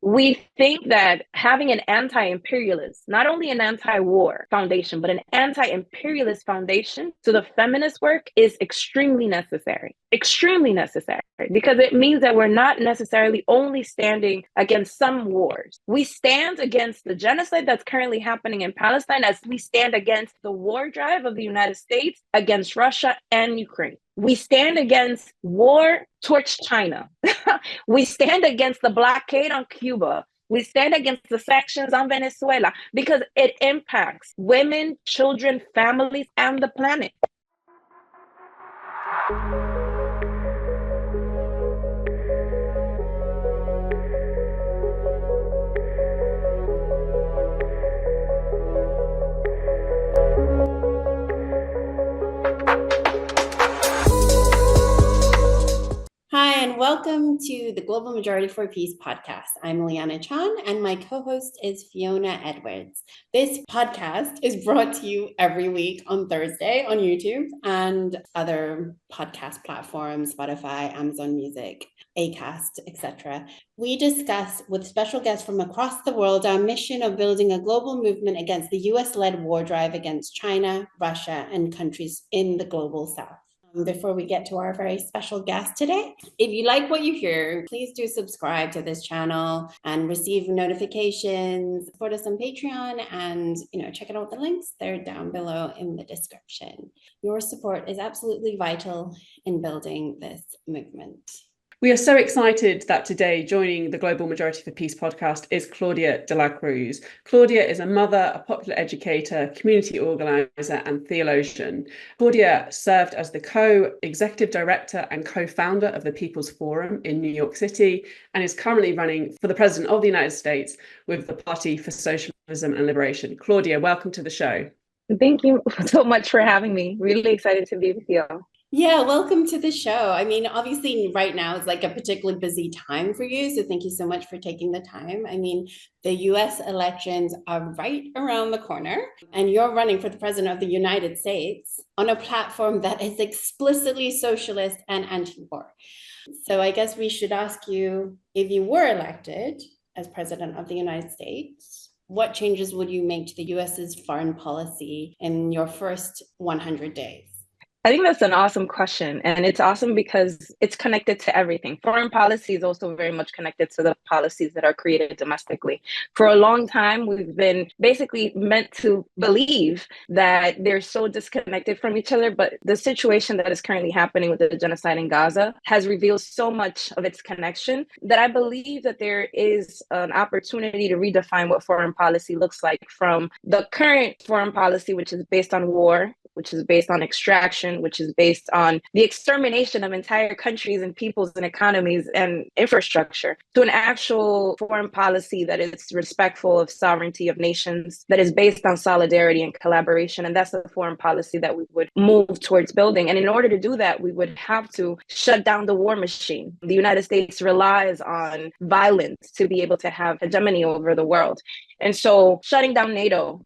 We think that having an anti-imperialist, not only an anti-war foundation, but an anti-imperialist foundation to the feminist work is extremely necessary, because it means that we're not necessarily only standing against some wars. We stand against the genocide that's currently happening in Palestine as we stand against the war drive of the United States against Russia and Ukraine. We stand against war towards China. We stand against the blockade on Cuba. We stand against the sanctions on Venezuela because it impacts women, children, families, and the planet. Hi, and welcome to the Global Majority for Peace podcast. I'm Ileana Chan, and my co-host is Fiona Edwards. This podcast is brought to you every week on Thursday on YouTube and other podcast platforms, Spotify, Amazon Music, Acast, etc. We discuss with special guests from across the world our mission of building a global movement against the US-led war drive against China, Russia, and countries in the global south. Before we get to our very special guest today, if you like what you hear, please do subscribe to this channel and receive notifications. Support us on Patreon and check out the links. They're down below in the description. Your support is absolutely vital in building this movement. We are so excited that today joining the Global Majority for Peace podcast is Claudia De La Cruz. Claudia is a mother, a popular educator, community organizer, and theologian. Claudia served as the co-executive director and co-founder of the People's Forum in New York City and is currently running for the President of the United States with the Party for Socialism and Liberation. Claudia, welcome to the show. Thank you so much for having me. Really excited to be with you. Yeah, welcome to the show. I mean, obviously right now is like a particularly busy time for you. So thank you so much for taking the time. I mean, the US elections are right around the corner and you're running for the president of the United States on a platform that is explicitly socialist and anti-war. So I guess we should ask you, if you were elected as president of the United States, what changes would you make to the US's foreign policy in your first 100 days? I think that's an awesome question. And it's awesome because it's connected to everything. Foreign policy is also very much connected to the policies that are created domestically. For a long time, we've been basically meant to believe that they're so disconnected from each other. But the situation that is currently happening with the genocide in Gaza has revealed so much of its connection that I believe that there is an opportunity to redefine what foreign policy looks like from the current foreign policy, which is based on war, which is based on extraction, which is based on the extermination of entire countries and peoples and economies and infrastructure, to an actual foreign policy that is respectful of sovereignty of nations, that is based on solidarity and collaboration. And that's the foreign policy that we would move towards building. And in order to do that, we would have to shut down the war machine. The United States relies on violence to be able to have hegemony over the world. And so shutting down NATO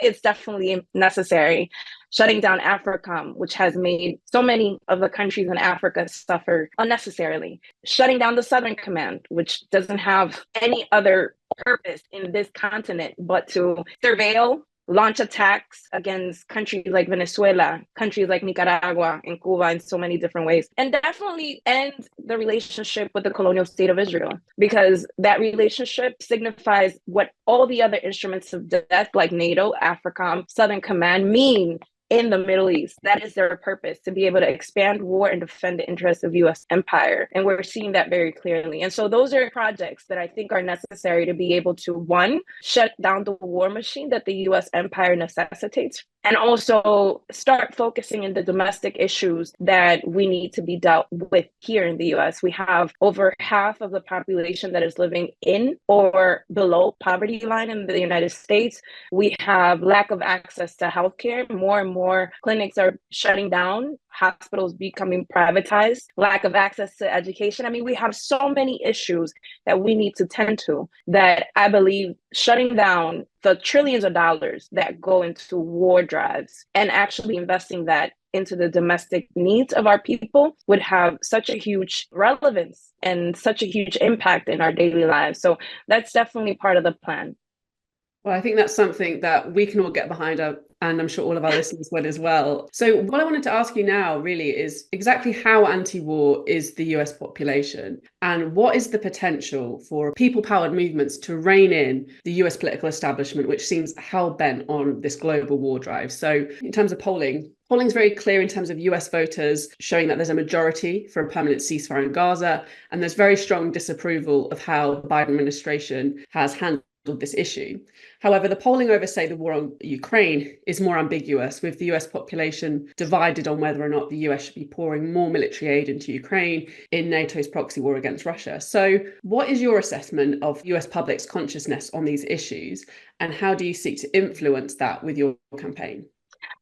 is definitely necessary. Shutting down AFRICOM, which has made so many of the countries in Africa suffer unnecessarily. Shutting down the Southern Command, which doesn't have any other purpose in this continent but to surveil, launch attacks against countries like Venezuela, countries like Nicaragua and Cuba in so many different ways, and definitely end the relationship with the colonial state of Israel, because that relationship signifies what all the other instruments of death like NATO, AFRICOM, Southern Command mean in the Middle East. That is their purpose, to be able to expand war and defend the interests of US empire. And we're seeing that very clearly. And so those are projects that I think are necessary to be able to, one, shut down the war machine that the US empire necessitates, and also start focusing in the domestic issues that we need to be dealt with here in the US. We have over half of the population that is living in or below poverty line in the United States. We have lack of access to healthcare. More and more clinics are shutting down, hospitals becoming privatized, lack of access to education. I mean, we have so many issues that we need to tend to that I believe shutting down the trillions of dollars that go into war drives and actually investing that into the domestic needs of our people would have such a huge relevance and such a huge impact in our daily lives. So that's definitely part of the plan. Well, I think that's something that we can all get behind, and I'm sure all of our listeners would as well. So what I wanted to ask you now really is exactly how anti-war is the US population, and what is the potential for people-powered movements to rein in the US political establishment, which seems hell-bent on this global war drive. So in terms of polling is very clear in terms of US voters, showing that there's a majority for a permanent ceasefire in Gaza, and there's very strong disapproval of how the Biden administration has handled this issue. However, the polling over, say, the war on Ukraine is more ambiguous, with the US population divided on whether or not the US should be pouring more military aid into Ukraine in NATO's proxy war against Russia. So what is your assessment of US public's consciousness on these issues, and how do you seek to influence that with your campaign?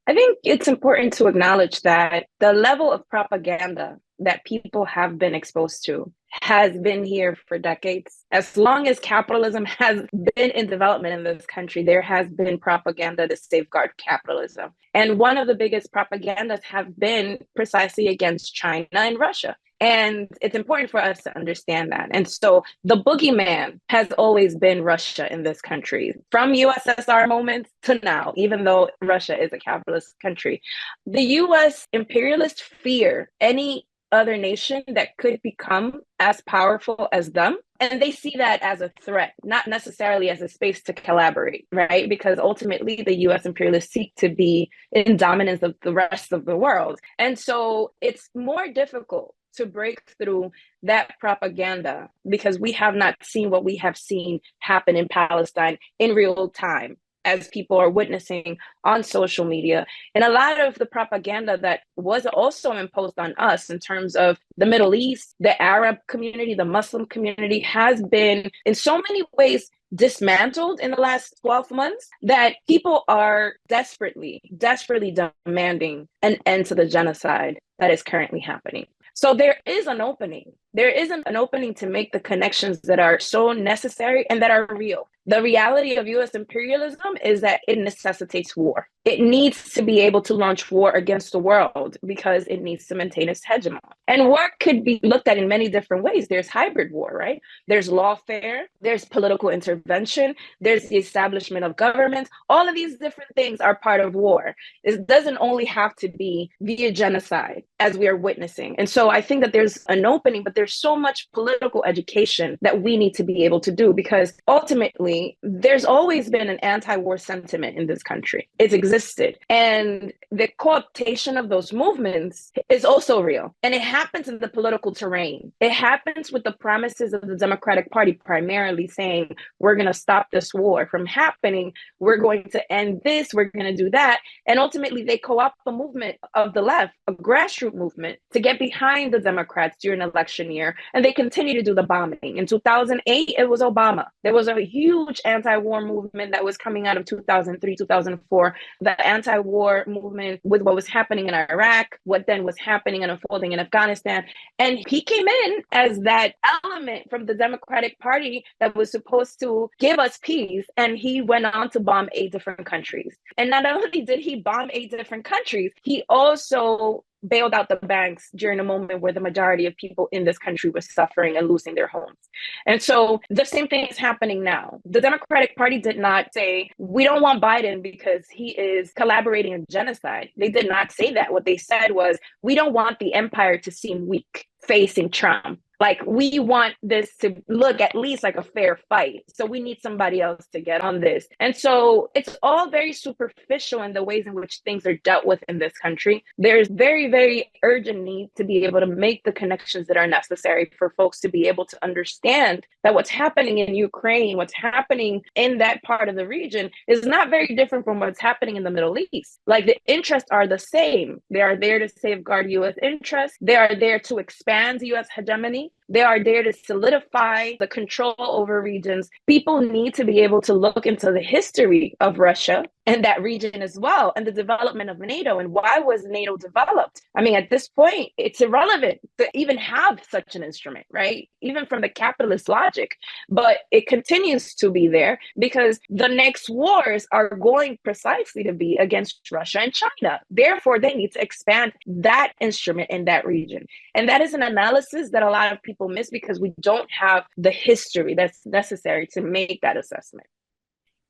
I think it's important to acknowledge that the level of propaganda that people have been exposed to has been here for decades. As long as capitalism has been in development in this country, there has been propaganda to safeguard capitalism. And one of the biggest propagandas have been precisely against China and Russia. And it's important for us to understand that. And so the boogeyman has always been Russia in this country, from USSR moments to now, even though Russia is a capitalist country. The US imperialists fear any other nation that could become as powerful as them. And they see that as a threat, not necessarily as a space to collaborate, right? Because ultimately the US imperialists seek to be in dominance of the rest of the world. And so it's more difficult to break through that propaganda because we have not seen what we have seen happen in Palestine in real time, as people are witnessing on social media. And a lot of the propaganda that was also imposed on us in terms of the Middle East, the Arab community, the Muslim community has been in so many ways dismantled in the last 12 months that people are desperately demanding an end to the genocide that is currently happening. So there is an opening. There is an opening to make the connections that are so necessary and that are real. The reality of US imperialism is that it necessitates war. It needs to be able to launch war against the world because it needs to maintain its hegemony. And war could be looked at in many different ways. There's hybrid war, right? There's lawfare, there's political intervention, there's the establishment of governments. All of these different things are part of war. It doesn't only have to be via genocide, as we are witnessing. And so I think that there's an opening, but there's so much political education that we need to be able to do, because ultimately, there's always been an anti-war sentiment in this country. It's existed. And the cooptation of those movements is also real. And it happens in the political terrain. It happens with the promises of the Democratic Party primarily saying, we're going to stop this war from happening. We're going to end this. We're going to do that. And ultimately, they co-opt the movement of the left, a grassroots movement, to get behind the Democrats during election year. And they continue to do the bombing. In 2008, it was Obama. There was a huge anti-war movement that was coming out of 2003, 2004, the anti-war movement with what was happening in Iraq, what then was happening and unfolding in Afghanistan. And he came in as that element from the Democratic Party that was supposed to give us peace. And he went on to bomb 8 different countries. And not only did he bomb 8 different countries, he also bailed out the banks during a moment where the majority of people in this country were suffering and losing their homes. And so the same thing is happening now. The Democratic Party did not say, we don't want Biden because he is collaborating in genocide. They did not say that. What they said was, we don't want the empire to seem weak facing Trump. Like, we want this to look at least like a fair fight. So we need somebody else to get on this. And so it's all very superficial in the ways in which things are dealt with in this country. There's very, very urgent need to be able to make the connections that are necessary for folks to be able to understand that what's happening in Ukraine, what's happening in that part of the region is not very different from what's happening in the Middle East. Like, the interests are the same. They are there to safeguard US interests. They are there to expand US hegemony. They are there to solidify the control over regions. People need to be able to look into the history of Russia in that region as well, and the development of NATO. And why was NATO developed? I mean, at this point, it's irrelevant to even have such an instrument, right? Even from the capitalist logic. But it continues to be there because the next wars are going precisely to be against Russia and China. Therefore, they need to expand that instrument in that region. And that is an analysis that a lot of people miss because we don't have the history that's necessary to make that assessment.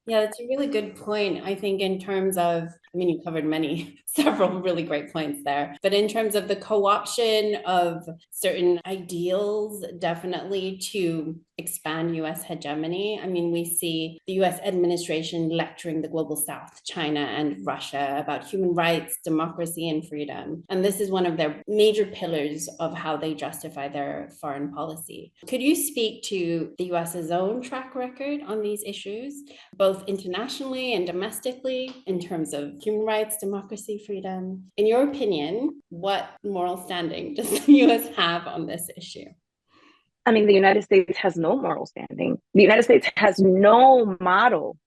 Yeah, that's a really good point. I think in terms of, I mean, you covered several really great points there, but in terms of the co-option of certain ideals, definitely to expand US hegemony. I mean, we see the US administration lecturing the global South, China and Russia about human rights, democracy, and freedom. And this is one of their major pillars of how they justify their foreign policy. Could you speak to the US's own track record on these issues, both internationally and domestically, in terms of human rights, democracy, freedom? In your opinion, what moral standing does the US have on this issue? I mean, the United States has no moral standing. The United States has no model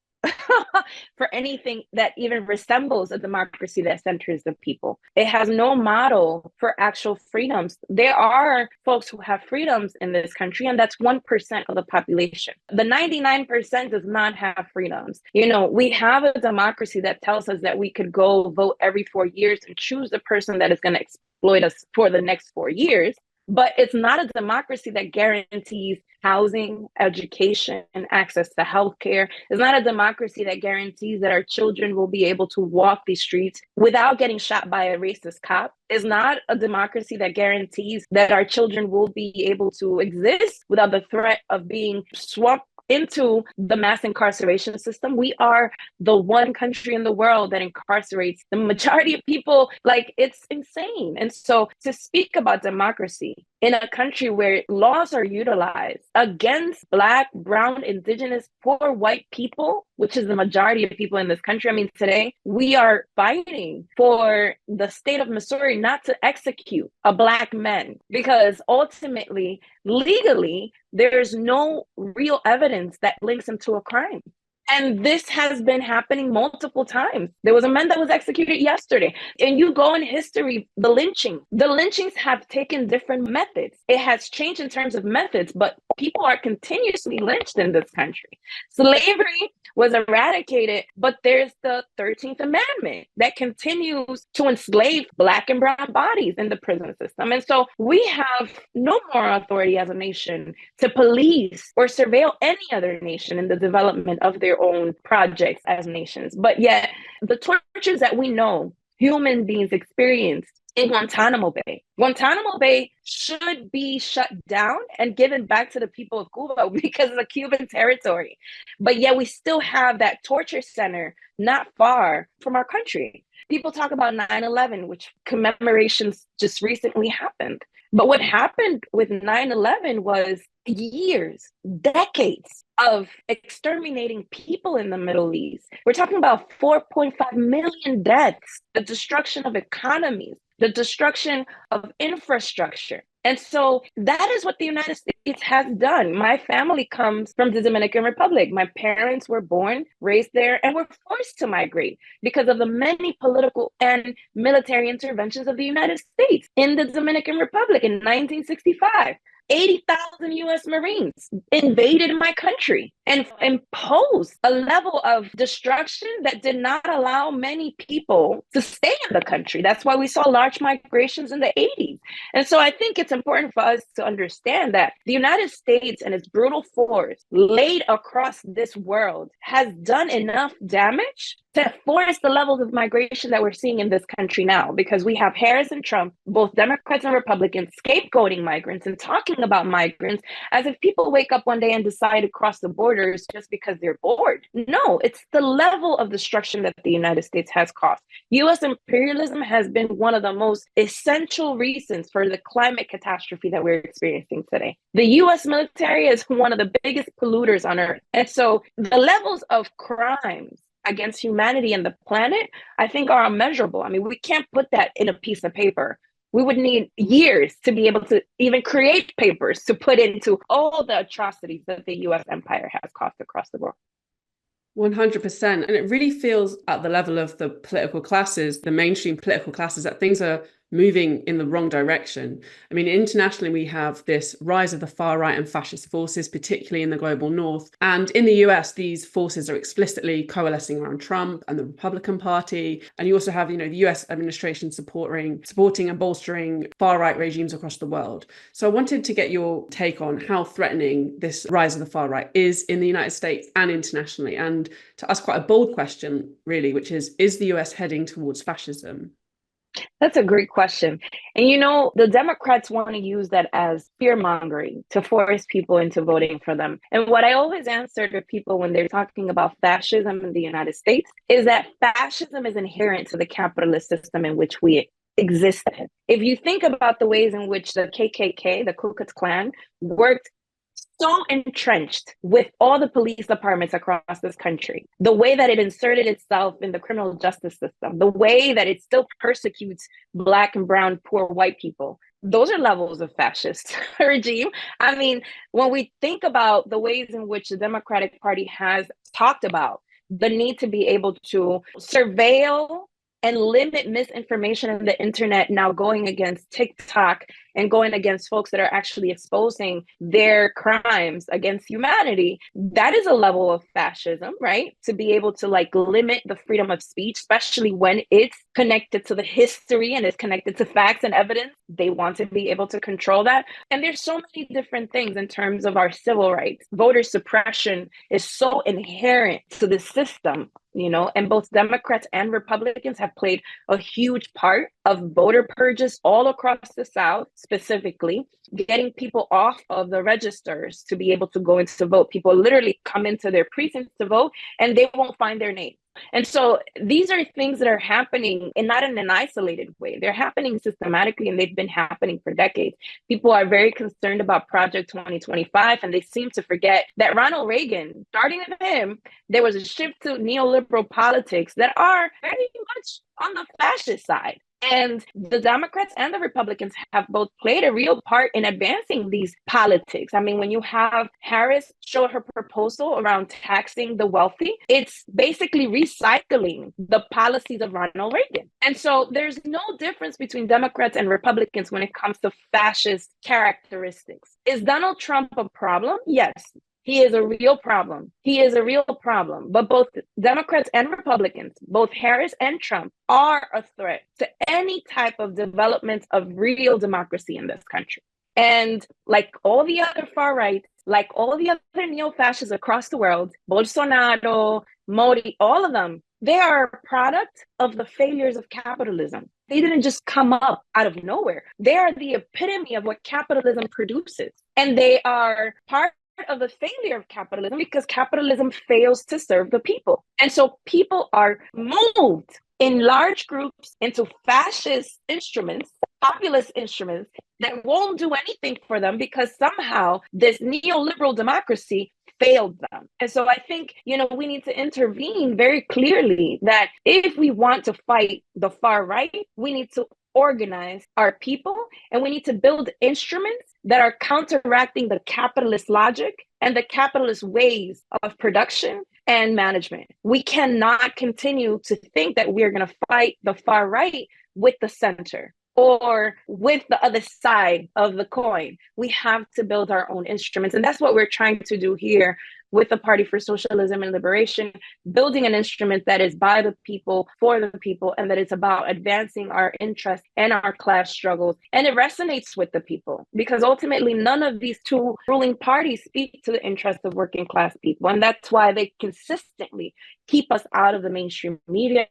for anything that even resembles a democracy that centers the people. It has no model for actual freedoms. There are folks who have freedoms in this country, and that's 1% of the population. The 99% does not have freedoms. You know, we have a democracy that tells us that we could go vote every 4 years and choose the person that is going to exploit us for the next 4 years. But it's not a democracy that guarantees housing, education, and access to healthcare. It's not a democracy that guarantees that our children will be able to walk these streets without getting shot by a racist cop. It's not a democracy that guarantees that our children will be able to exist without the threat of being swamped into the mass incarceration system. We are the one country in the world that incarcerates the majority of people. Like, it's insane. And so to speak about democracy in a country where laws are utilized against Black, brown, indigenous, poor white people, which is the majority of people in this country. I mean, today we are fighting for the state of Missouri not to execute a Black man because ultimately, legally, there's no real evidence that links him to a crime. And this has been happening multiple times. There was a man that was executed yesterday. And you go in history, the lynchings have taken different methods. It has changed in terms of methods, but people are continuously lynched in this country. Slavery was eradicated, but there's the 13th Amendment that continues to enslave Black and brown bodies in the prison system. And so we have no moral authority as a nation to police or surveil any other nation in the development of their own projects as nations. But yet the tortures that we know human beings experience in Guantanamo Bay should be shut down and given back to the people of Cuba because it's a Cuban territory. But yet we still have that torture center not far from our country. People talk about 9/11, which commemorations just recently happened. But what happened with 9/11 was years, decades of exterminating people in the Middle East. We're talking about 4.5 million deaths, the destruction of economies, the destruction of infrastructure. And so that is what the United States has done. My family comes from the Dominican Republic. My parents were born, raised there, and were forced to migrate because of the many political and military interventions of the United States in the Dominican Republic in 1965. 80,000 US Marines invaded my country and imposed a level of destruction that did not allow many people to stay in the country. That's why we saw large migrations in the 80s. And so I think it's important for us to understand that the United States and its brutal force laid across this world has done enough damage to force the levels of migration that we're seeing in this country now, because we have Harris and Trump, both Democrats and Republicans, scapegoating migrants and talking about migrants as if people wake up one day and decide to cross the borders just because they're bored. No, it's the level of destruction that the United States has caused. US imperialism has been one of the most essential reasons for the climate catastrophe that we're experiencing today. The US military is one of the biggest polluters on earth. And so the levels of crimes against humanity and the planet, I think, are immeasurable. I mean, we can't put that in a piece of paper. We would need years to be able to even create papers to put into all the atrocities that the US empire has caused across the world. 100%. And it really feels at the level of the political classes, the mainstream political classes, that things are moving in the wrong direction. I mean, internationally, we have this rise of the far right and fascist forces, particularly in the global north. And in the US, these forces are explicitly coalescing around Trump and the Republican Party. And you also have, the US administration supporting and bolstering far right regimes across the world. So I wanted to get your take on how threatening this rise of the far right is in the United States and internationally. And to ask quite a bold question, really, which is the US heading towards fascism? That's a great question. And the Democrats want to use that as fear mongering to force people into voting for them. And what I always answer to people when they're talking about fascism in the United States is that fascism is inherent to the capitalist system in which we exist in. If you think about the ways in which the KKK, the Ku Klux Klan, worked so entrenched with all the police departments across this country, the way that it inserted itself in the criminal justice system, the way that it still persecutes Black and brown, poor white people, those are levels of fascist regime. I mean, when we think about the ways in which the Democratic Party has talked about the need to be able to surveil and limit misinformation on the internet, now going against TikTok and going against folks that are actually exposing their crimes against humanity, that is a level of fascism, right? To be able to limit the freedom of speech, especially when it's connected to the history and it's connected to facts and evidence. They want to be able to control that. And there's so many different things in terms of our civil rights. Voter suppression is so inherent to the system, and both Democrats and Republicans have played a huge part of voter purges all across the South, specifically getting people off of the registers to be able to go in to vote. People literally come into their precincts to vote and they won't find their name. And so these are things that are happening, and not in an isolated way. They're happening systematically, and they've been happening for decades. People are very concerned about Project 2025, and they seem to forget that Ronald Reagan, starting with him, there was a shift to neoliberal politics that are very much on the fascist side. And the Democrats and the Republicans have both played a real part in advancing these politics. I mean, when you have Harris show her proposal around taxing the wealthy, it's basically recycling the policies of Ronald Reagan. And so there's no difference between Democrats and Republicans when it comes to fascist characteristics. Is Donald Trump a problem? Yes. He is a real problem. He is a real problem. But both Democrats and Republicans, both Harris and Trump, are a threat to any type of development of real democracy in this country. And like all the other far right, like all the other neo-fascists across the world, Bolsonaro, Modi, all of them, they are a product of the failures of capitalism. They didn't just come up out of nowhere. They are the epitome of what capitalism produces. And they are part of the failure of capitalism because capitalism fails to serve the people. And so people are moved in large groups into fascist instruments, populist instruments that won't do anything for them because somehow this neoliberal democracy failed them. And so I think, we need to intervene very clearly that if we want to fight the far right, we need to organize our people, and we need to build instruments that are counteracting the capitalist logic and the capitalist ways of production and management. We cannot continue to think that we're going to fight the far right with the center or with the other side of the coin. We have to build our own instruments. And that's what we're trying to do here with the Party for Socialism and Liberation, building an instrument that is by the people, for the people, and that it's about advancing our interests and our class struggles. And it resonates with the people because ultimately none of these two ruling parties speak to the interests of working class people. And that's why they consistently keep us out of the mainstream media,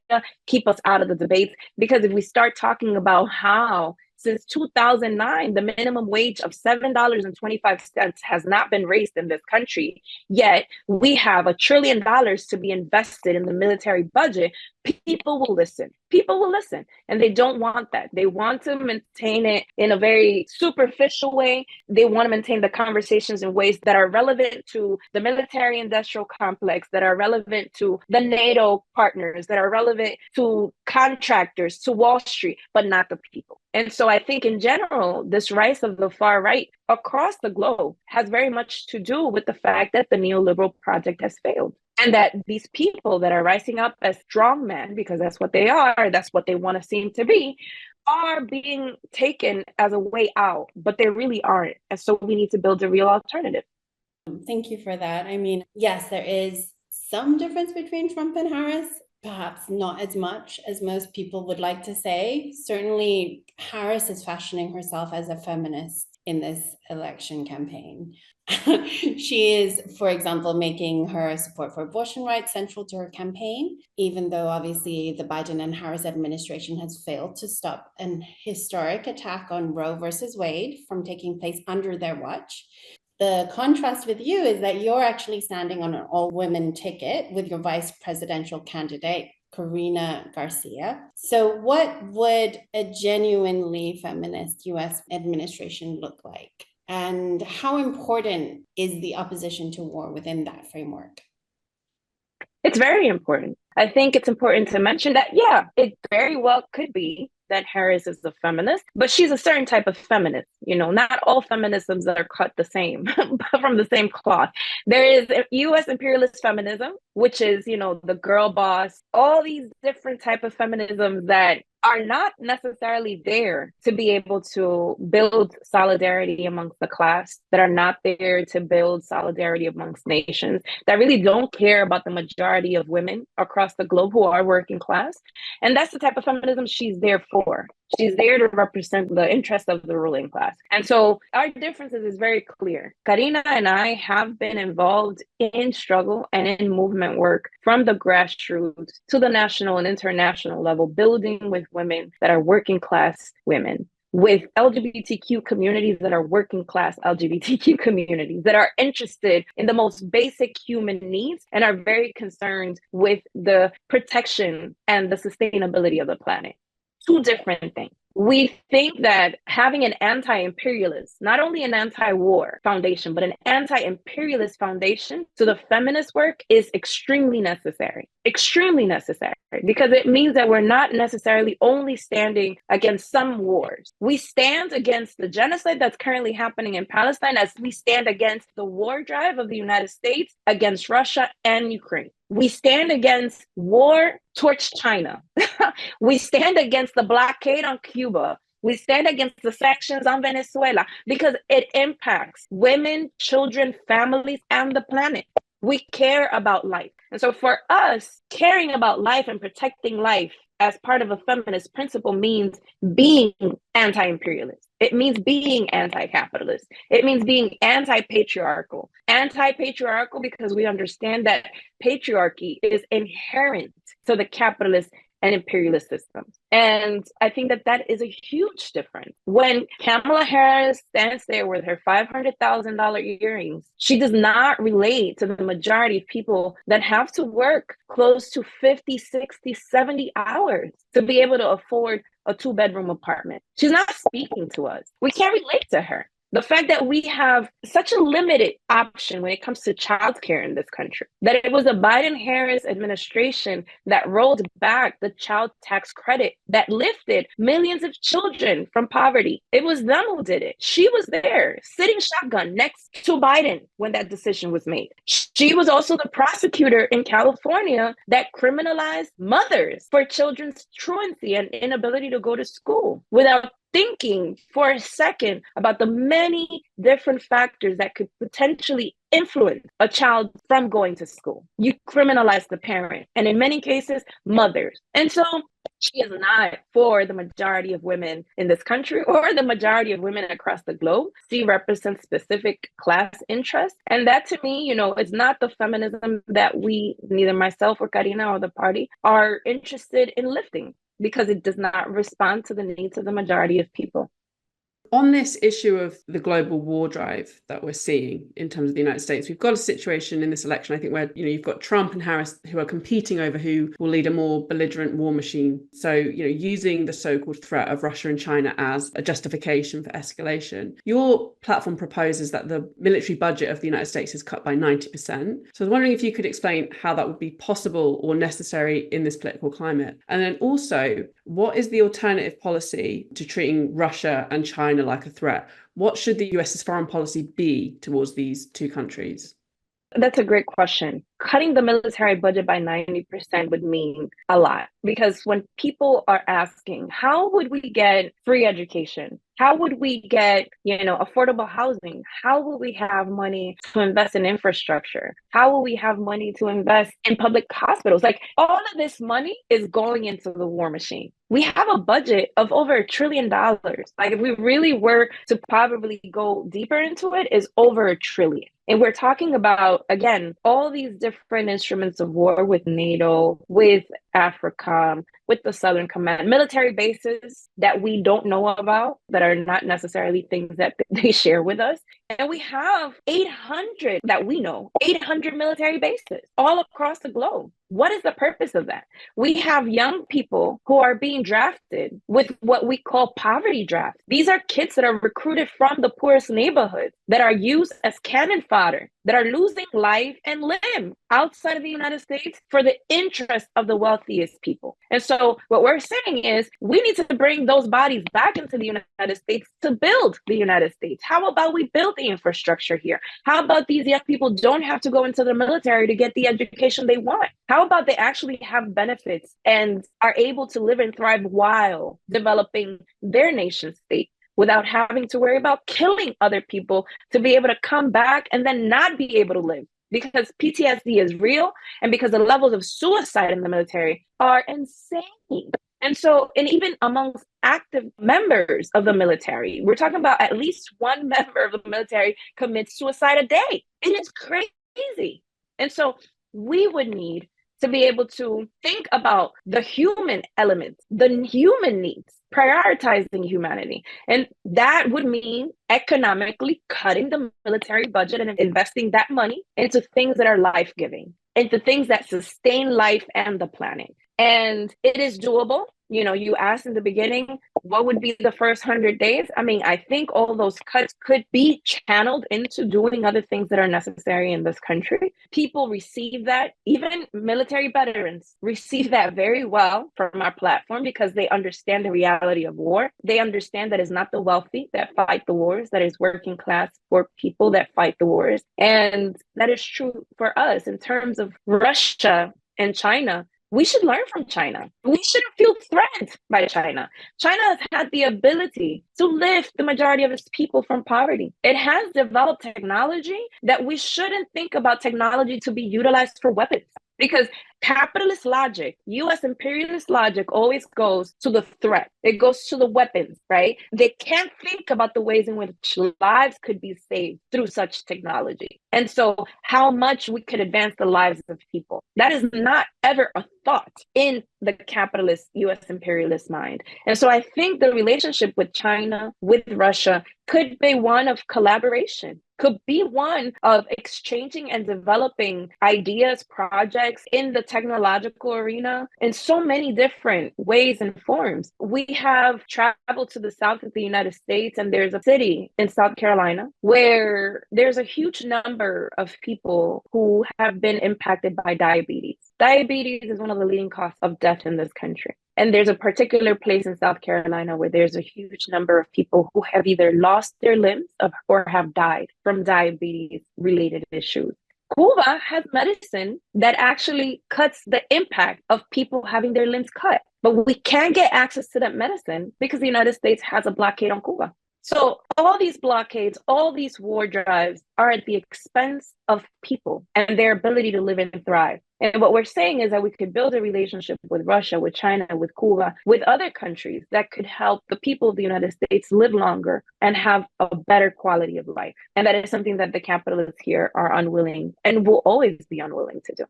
keep us out of the debates. Because if we start talking about how since 2009, the minimum wage of $7.25 has not been raised in this country, yet we have $1 trillion to be invested in the military budget, people will listen. People will listen, and they don't want that. They want to maintain it in a very superficial way. They want to maintain the conversations in ways that are relevant to the military-industrial complex, that are relevant to the NATO partners, that are relevant to contractors, to Wall Street, but not the people. And so I think in general, this rise of the far right across the globe has very much to do with the fact that the neoliberal project has failed. And that these people that are rising up as strong men, because that's what they are, that's what they want to seem to be, are being taken as a way out, but they really aren't. And so we need to build a real alternative. Thank you for that. I mean, yes, there is some difference between Trump and Harris, perhaps not as much as most people would like to say. Certainly, Harris is fashioning herself as a feminist in this election campaign. She is, for example, making her support for abortion rights central to her campaign, even though obviously the Biden and Harris administration has failed to stop an historic attack on Roe versus Wade from taking place under their watch. The contrast with you is that you're actually standing on an all-women ticket with your vice presidential candidate, Karina Garcia. So what would a genuinely feminist US administration look like? And how important is the opposition to war within that framework? It's very important. I think it's important to mention that, yeah, it very well could be that Harris is a feminist, but she's a certain type of feminist. You know, not all feminisms are cut the same, from the same cloth. There is US imperialist feminism, which is, you know, the girl boss, all these different type of feminisms that are not necessarily there to be able to build solidarity amongst the class, that are not there to build solidarity amongst nations, that really don't care about the majority of women across the globe who are working class. And that's the type of feminism she's there for. She's there to represent the interests of the ruling class. And so our differences is very clear. Karina and I have been involved in struggle and in movement work from the grassroots to the national and international level, building with women that are working class women, with LGBTQ communities that are working class LGBTQ communities, that are interested in the most basic human needs and are very concerned with the protection and the sustainability of the planet. Two different things. We think that having an anti-imperialist, not only an anti-war foundation, but an anti-imperialist foundation to the feminist work is extremely necessary, because it means that we're not necessarily only standing against some wars. We stand against the genocide that's currently happening in Palestine, as we stand against the war drive of the United States against Russia and Ukraine. We stand against war towards China. We stand against the blockade on Cuba. We stand against the sanctions on Venezuela because it impacts women, children, families, and the planet. We care about life. And so for us, caring about life and protecting life as part of a feminist principle means being anti-imperialist. It means being anti-capitalist. It means being anti-patriarchal. Anti-patriarchal because we understand that patriarchy is inherent to the capitalist and imperialist systems. And I think that that is a huge difference. When Kamala Harris stands there with her $500,000 earrings, she does not relate to the majority of people that have to work close to 50, 60, 70 hours to be able to afford a 2-bedroom apartment. She's not speaking to us. We can't relate to her. The fact that we have such a limited option when it comes to childcare in this country, that it was the Biden-Harris administration that rolled back the child tax credit that lifted millions of children from poverty. It was them who did it. She was there, sitting shotgun next to Biden when that decision was made. She was also the prosecutor in California that criminalized mothers for children's truancy and inability to go to school without thinking for a second about the many different factors that could potentially influence a child from going to school. You criminalize the parent, and in many cases, mothers. And so she is not for the majority of women in this country or the majority of women across the globe. She represents specific class interests. And that to me, you know, is not the feminism that we, neither myself or Karina or the party, are interested in lifting, because it does not respond to the needs of the majority of people. On this issue of the global war drive that we're seeing in terms of the United States, we've got a situation in this election, I think, where, you know, you've got Trump and Harris who are competing over who will lead a more belligerent war machine. So, you know, using the so-called threat of Russia and China as a justification for escalation. Your platform proposes that the military budget of the United States is cut by 90%. So I was wondering if you could explain how that would be possible or necessary in this political climate. And then also, what is the alternative policy to treating Russia and China like a threat? What should the US's foreign policy be towards these two countries? That's a great question. Cutting the military budget by 90% would mean a lot, because when people are asking, how would we get free education? How would we get, affordable housing? How will we have money to invest in infrastructure? How will we have money to invest in public hospitals? Like, all of this money is going into the war machine. We have a budget of over $1 trillion. Like, if we really were to probably go deeper into it, is over $1 trillion. And we're talking about, again, all these different instruments of war with NATO, with Africa, with the Southern Command, military bases that we don't know about, that are not necessarily things that they share with us. And we have 800 that we know, 800 military bases all across the globe. What is the purpose of that? We have young people who are being drafted with what we call poverty drafts. These are kids that are recruited from the poorest neighborhoods, that are used as cannon fodder, that are losing life and limb outside of the United States for the interest of the wealthiest people. And so what we're saying is, we need to bring those bodies back into the United States to build the United States. How about we build the infrastructure here? How about these young people don't have to go into the military to get the education they want? How about they actually have benefits and are able to live and thrive while developing their nation state, without having to worry about killing other people to be able to come back and then not be able to live? Because PTSD is real, and because the levels of suicide in the military are insane. And so, and even amongst active members of the military, we're talking about at least one member of the military commits suicide a day. It is crazy. And so we would need to be able to think about the human elements, the human needs, prioritizing humanity. And that would mean economically cutting the military budget and investing that money into things that are life-giving, into things that sustain life and the planet. And it is doable. You asked in the beginning, what would be the first 100 days? I mean, I think all those cuts could be channeled into doing other things that are necessary in this country. People receive that. Even military veterans receive that very well from our platform, because they understand the reality of war. They understand that it's not the wealthy that fight the wars, that is working class poor people that fight the wars. And that is true for us in terms of Russia and China. We should learn from China. We shouldn't feel threatened by China. China has had the ability to lift the majority of its people from poverty. It has developed technology that we shouldn't think about technology to be utilized for weapons. Because capitalist logic, US imperialist logic, always goes to the threat. It goes to the weapons, right? They can't think about the ways in which lives could be saved through such technology. And so how much we could advance the lives of people. That is not ever a thought in the capitalist US imperialist mind. And so I think the relationship with China, with Russia, could be one of collaboration, could be one of exchanging and developing ideas, projects in the technological arena in so many different ways and forms. We have traveled to the south of the United States, and there's a city in South Carolina where there's a huge number of people who have been impacted by diabetes. Diabetes is one of the leading causes of death in this country. And there's a particular place in South Carolina where there's a huge number of people who have either lost their limbs or have died from diabetes-related issues. Cuba has medicine that actually cuts the impact of people having their limbs cut. But we can't get access to that medicine because the United States has a blockade on Cuba. So all these blockades, all these war drives are at the expense of people and their ability to live and thrive. And what we're saying is that we could build a relationship with Russia, with China, with Cuba, with other countries that could help the people of the United States live longer and have a better quality of life. And that is something that the capitalists here are unwilling and will always be unwilling to do.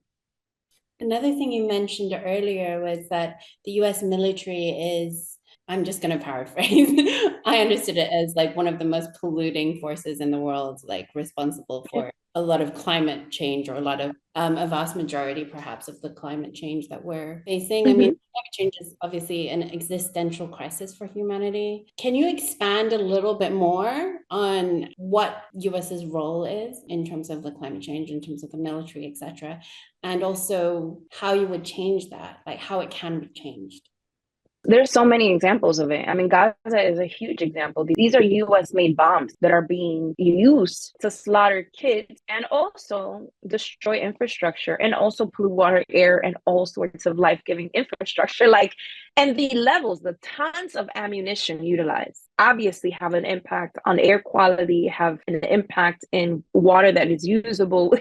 Another thing you mentioned earlier was that the US military is, I'm just going to paraphrase, I understood it as like one of the most polluting forces in the world, like responsible for a lot of climate change, or a lot of, a vast majority perhaps of the climate change that we're facing. I mean, climate change is obviously an existential crisis for humanity. Can you expand a little bit more on what US's role is in terms of the climate change, in terms of the military, etc., and also how you would change that, like how it can be changed? There's so many examples of it. I mean, Gaza is a huge example. These are US-made bombs that are being used to slaughter kids and also destroy infrastructure and also pollute water, air, and all sorts of life-giving infrastructure. And the levels, the tons of ammunition utilized obviously have an impact on air quality, have an impact in water that is usable,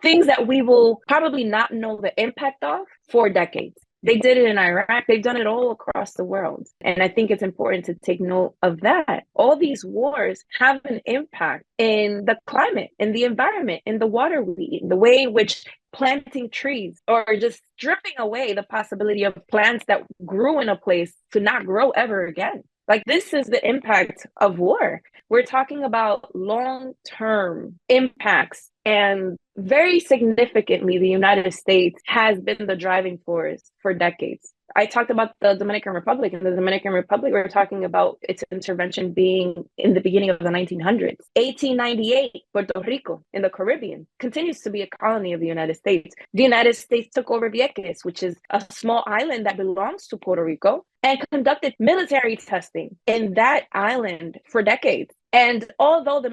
things that we will probably not know the impact of for decades. They did it in Iraq. They've done it all across the world. And I think it's important to take note of that. All these wars have an impact in the climate, in the environment, in the water we eat, in the way in which planting trees or just stripping away the possibility of plants that grew in a place to not grow ever again. This is the impact of war. We're talking about long-term impacts, and very significantly, the United States has been the driving force for decades. I talked about the Dominican Republic. In the Dominican Republic, we're talking about its intervention being in the beginning of the 1900s. 1898, Puerto Rico in the Caribbean continues to be a colony of the United States. The United States took over Vieques, which is a small island that belongs to Puerto Rico, and conducted military testing in that island for decades. And although the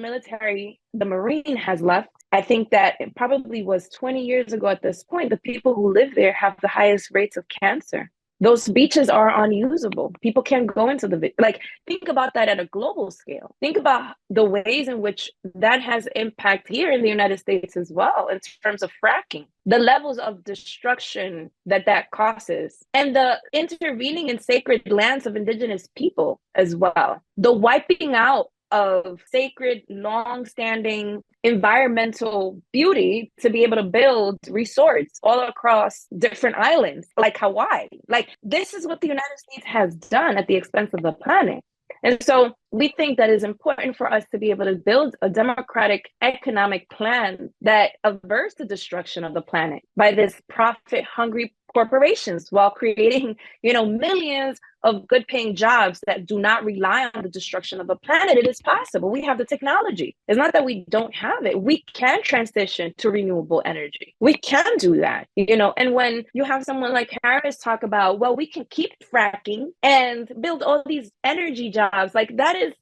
Marine has left, I think that it probably was 20 years ago at this point, the people who live there have the highest rates of cancer. Those beaches are unusable. People can't go into think about that at a global scale. Think about the ways in which that has impact here in the United States as well, in terms of fracking, the levels of destruction that causes, and the intervening in sacred lands of indigenous people as well. The wiping out of sacred, long-standing environmental beauty to be able to build resorts all across different islands like Hawaii. This is what the United States has done at the expense of the planet. And so we think that it's important for us to be able to build a democratic economic plan that averts the destruction of the planet by this profit-hungry corporations while creating, millions of good-paying jobs that do not rely on the destruction of the planet. It is possible. We have the technology. It's not that we don't have it. We can transition to renewable energy. We can do that, And when you have someone like Harris talk about, well, we can keep fracking and build all these energy jobs, that is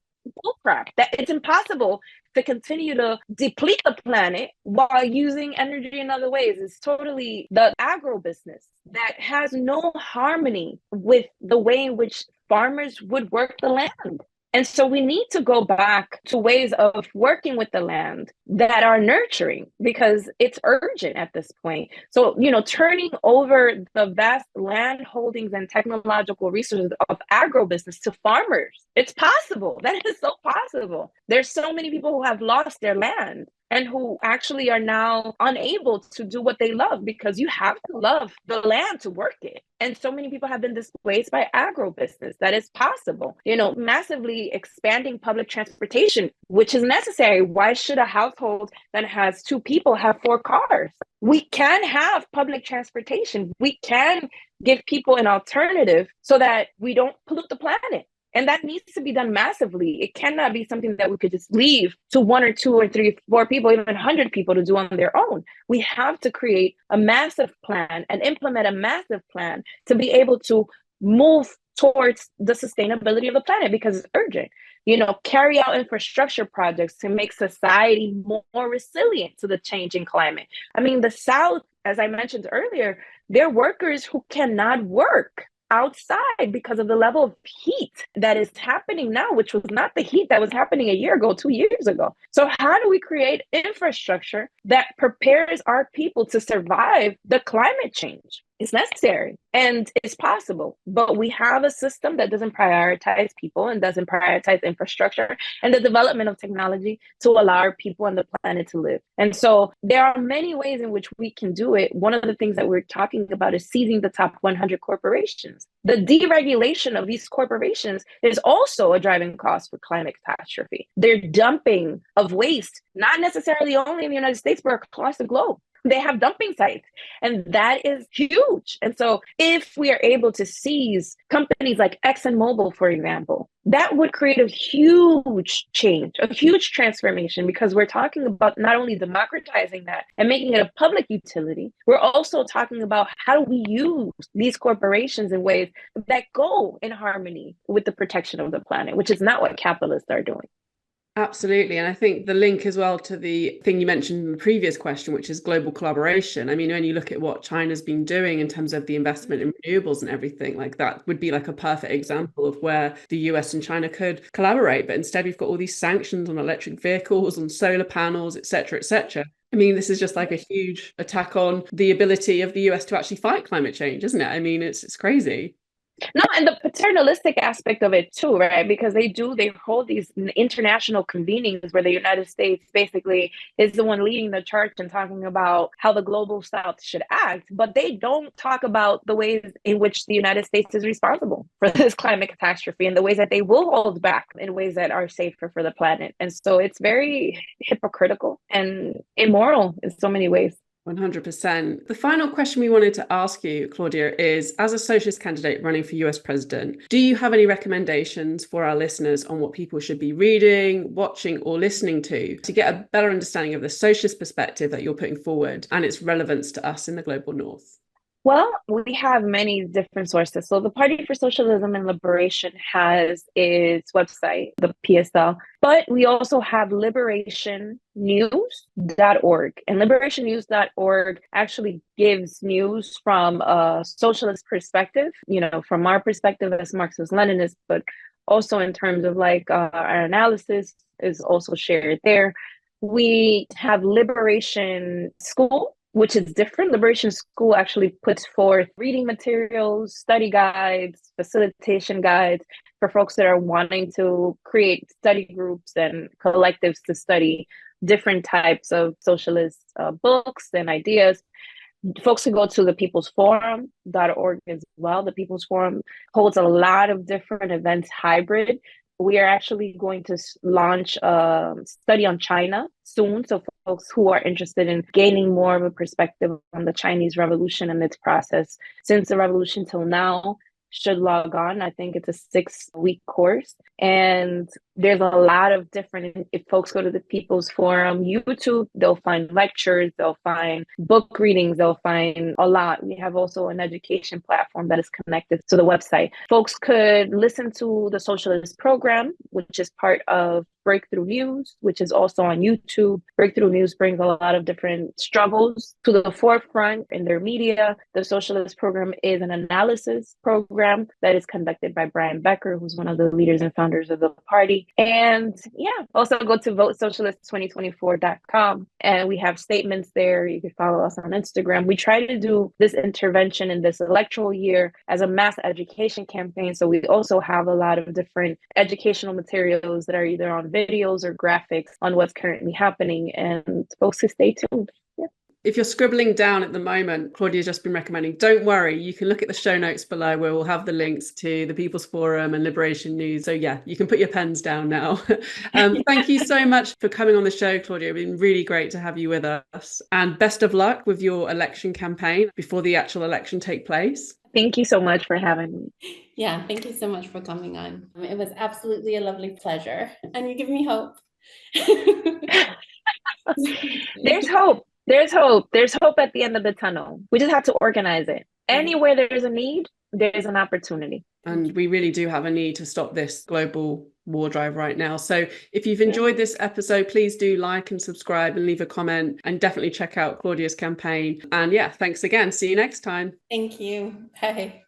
bullcrap. That it's impossible to continue to deplete the planet while using energy in other ways. It's totally the agro business that has no harmony with the way in which farmers would work the land. And so we need to go back to ways of working with the land that are nurturing, because it's urgent at this point. So, turning over the vast land holdings and technological resources of agribusiness to farmers, it's possible. That is so possible. There's so many people who have lost their land and who actually are now unable to do what they love, because you have to love the land to work it. And so many people have been displaced by agribusiness. That is possible. Massively expanding public transportation, which is necessary. Why should a household that has 2 people have 4 cars? We can have public transportation. We can give people an alternative so that we don't pollute the planet. And that needs to be done massively. It cannot be something that we could just leave to 1 or 2 or 3, 4 people, even 100 people to do on their own. We have to create a massive plan and implement a massive plan to be able to move towards the sustainability of the planet, because it's urgent. Carry out infrastructure projects to make society more resilient to the changing climate. I mean, the South, as I mentioned earlier, they're workers who cannot work outside because of the level of heat that is happening now, which was not the heat that was happening a year ago, 2 years ago. So how do we create infrastructure that prepares our people to survive the climate change? It's necessary and it's possible, but we have a system that doesn't prioritize people and doesn't prioritize infrastructure and the development of technology to allow our people on the planet to live. And so there are many ways in which we can do it. One of the things that we're talking about is seizing the top 100 corporations. The deregulation of these corporations is also a driving cause for climate catastrophe. Their dumping of waste, not necessarily only in the United States, but across the globe. They have dumping sites, and that is huge. And so if we are able to seize companies like ExxonMobil, for example, that would create a huge change, a huge transformation, because we're talking about not only democratizing that and making it a public utility, we're also talking about how do we use these corporations in ways that go in harmony with the protection of the planet, which is not what capitalists are doing. Absolutely. And I think the link as well to the thing you mentioned in the previous question, which is global collaboration. I mean, when you look at what China's been doing in terms of the investment in renewables and everything, like that would be like a perfect example of where the US and China could collaborate. But instead, we've got all these sanctions on electric vehicles, on solar panels, et cetera, et cetera. I mean, this is just like a huge attack on the ability of the US to actually fight climate change, isn't it? I mean, it's crazy. No, and the paternalistic aspect of it too, right? Because they hold these international convenings where the United States basically is the one leading the charge and talking about how the global South should act, but they don't talk about the ways in which the United States is responsible for this climate catastrophe and the ways that they will hold back in ways that are safer for the planet. And so it's very hypocritical and immoral in so many ways. 100%. The final question we wanted to ask you, Claudia, is as a socialist candidate running for US president, do you have any recommendations for our listeners on what people should be reading, watching, or listening to get a better understanding of the socialist perspective that you're putting forward and its relevance to us in the global north? Well, we have many different sources. So the Party for Socialism and Liberation has its website, the PSL, but we also have liberationnews.org. And liberationnews.org actually gives news from a socialist perspective, from our perspective as Marxist-Leninists, but also in terms of our analysis is also shared there. We have Liberation School, which is different. Liberation School actually puts forth reading materials, study guides, facilitation guides for folks that are wanting to create study groups and collectives to study different types of socialist books and ideas. Folks can go to the peoplesforum.org as well. The People's Forum holds a lot of different events hybrid. We are actually going to launch a study on China soon. So folks who are interested in gaining more of a perspective on the Chinese Revolution and its process since the revolution till now should log on. I think it's a 6-week course. And there's a lot of different, if folks go to the People's Forum YouTube, they'll find lectures, they'll find book readings, they'll find a lot. We have also an education platform that is connected to the website. Folks could listen to the Socialist program, which is part of Breakthrough News, which is also on YouTube. Breakthrough News brings a lot of different struggles to the forefront in their media. The Socialist program is an analysis program that is conducted by Brian Becker, who's one of the leaders and founders of the party. And also go to votesocialist2024.com and we have statements there. You can follow us on Instagram. We try to do this intervention in this electoral year as a mass education campaign. So we also have a lot of different educational materials that are either on videos or graphics on what's currently happening, and folks to stay tuned. If you're scribbling down at the moment, Claudia's just been recommending, don't worry, you can look at the show notes below where we'll have the links to the People's Forum and Liberation News. So yeah, you can put your pens down now. Thank you so much for coming on the show, Claudia. It's been really great to have you with us. And best of luck with your election campaign before the actual election take place. Thank you so much for having me. Yeah, thank you so much for coming on. It was absolutely a lovely pleasure. And you give me hope. There's hope. There's hope. There's hope at the end of the tunnel. We just have to organize it. Anywhere there's a need, there's an opportunity. And we really do have a need to stop this global war drive right now. So if you've enjoyed this episode, please do like and subscribe and leave a comment, and definitely check out Claudia's campaign. And yeah, thanks again. See you next time. Thank you. Bye.